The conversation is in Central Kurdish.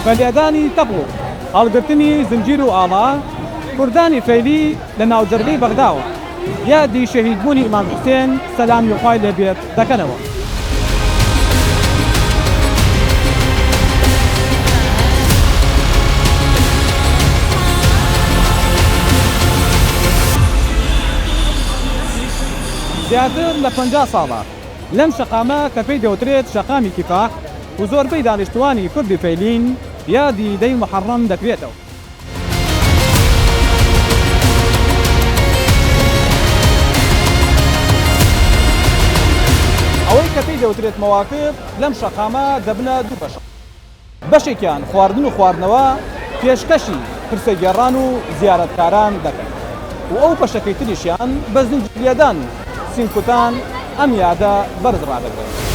فەلیادانی تەبڵ هەڵگرتنی زنجیر و ئاڵا کوردانی فەیلی لە ناوجەرگەی بەغداوە یادی شەهیدبوونی ئیمام حوسێن سەلامی خوای لێبێت دەکەنەوە. زیاتر لە 50 ساڵە لەم شەقامە کە پێی دەوترێت شەقامی کیفاح و زۆربەی دانیشتوانی کوردی فەیلین یادی دەی محەڕەم دەکرێتەوە. ئەوەی کە پێی دەوترێت مەواقف لەم شەقامە دەبنە دوو بەش. بەشێکیان خواردن و خواردنەوە پێشکەشی پرسەگێڕان و زیارەتکاران دەکەن و ئەو بەشەکەی تریشیان بە زنجیرلێدان و سینکوتان ئەم یادە بەرز ڕادەگرن.